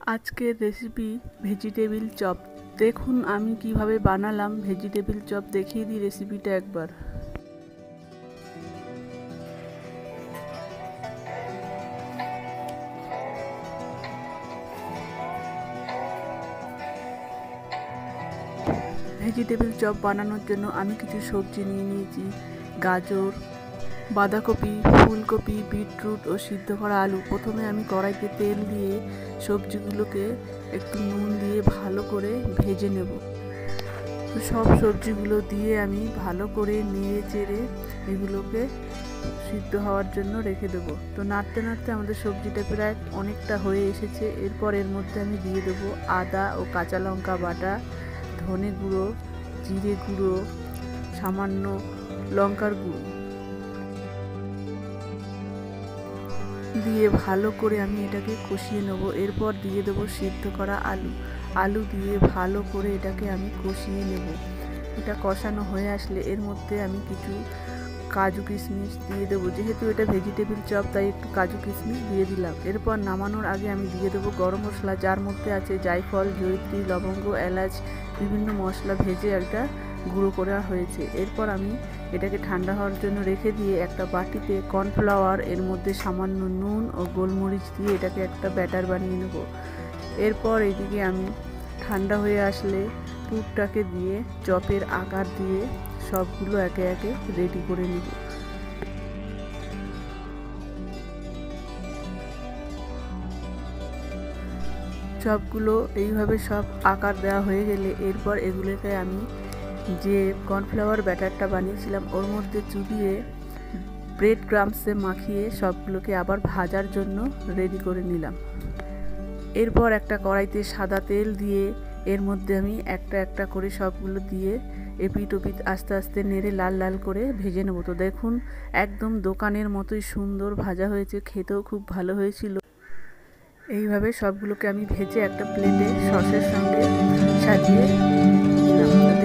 আজকের recipe vegetable chop. দেখুন আমি কিভাবে বানালাম ভেজিটেবিল চপ, দেখিয়ে দিই রেসিপিটা একবার। ভেজিটেবিল চপ বানানোর জন্য আমি কিছু সবজি নিয়ে নিয়েছি। গাজর, বাঁধাকপি, ফুলকপি, বিটরুট ও সিদ্ধ করা আলু। প্রথমে আমি কড়াইতে তেল দিয়ে সবজিগুলোকে একটু নুন দিয়ে ভালো করে ভেজে নেব। সব সবজিগুলো দিয়ে আমি ভালো করে নেড়ে চেড়ে এগুলোকে সিদ্ধ হওয়ার জন্য রেখে দেবো। তো নাড়তে নাড়তে আমাদের সবজিটা প্রায় অনেকটা হয়ে এসেছে। এরপর এর মধ্যে আমি দিয়ে দেবো আদা ও কাঁচা লঙ্কা বাটা, ধনে গুঁড়ো, জিরে গুঁড়ো, সামান্য লঙ্কার গুঁড়ো দিয়ে ভালো করে আমি এটাকে কষিয়ে নেব। এরপর দিয়ে দেবো সিদ্ধ করা আলু দিয়ে ভালো করে এটাকে আমি কষিয়ে নেব। এটা কষানো হয়ে আসলে এর মধ্যে আমি কিছু কাজু কিশমিশ দিয়ে দেবো। যেহেতু এটা ভেজিটেবিল চপ তাই একটু কাজু কিশমিশ দিয়ে দিলাম। এরপর নামানোর আগে আমি দিয়ে দেবো গরম মশলা, যার মধ্যে আছে জায়ফল, জয়িত্রী, লবঙ্গ, এলাচ, বিভিন্ন মশলা ভেজে একটা গুঁড়ো করা হয়েছে। এরপর আমি এটাকে ঠান্ডা হওয়ার জন্য রেখে দিয়ে একটা বাটিতে কর্নফ্লাওয়ার, এর মধ্যে সামান্য নুন ও গোলমরিচ দিয়ে এটাকে একটা ব্যাটার বানিয়ে নেব। এরপর এদিকে আমি ঠান্ডা হয়ে আসলে পুরটাকে দিয়ে চপের আকার দিয়ে সবগুলো একে একে রেডি করে নেব। চপগুলো এইভাবে সব আকার দেওয়া হয়ে গেলে এরপর এগুলোকে আমি যে কর্নফ্লাওয়ার ব্যাটারটা বানিয়েছিলাম ওর মধ্যে চুবিয়ে ব্রেড ক্রাম্বসে মাখিয়ে সবগুলোকে আবার ভাজার জন্য রেডি করে নিলাম। এরপর একটা কড়াইতে সাদা তেল দিয়ে এর মধ্যে আমি একটা একটা করে সবগুলো দিয়ে এপিট ওপিট আস্তে আস্তে নেড়ে লাল লাল করে ভেজে নেব। তো দেখুন একদম দোকানের মতোই সুন্দর ভাজা হয়েছে, খেতেও খুব ভালো হয়েছিল। এইভাবে সবগুলোকে আমি ভেজে একটা প্লেটে সসের সঙ্গে সাজিয়ে নিলাম।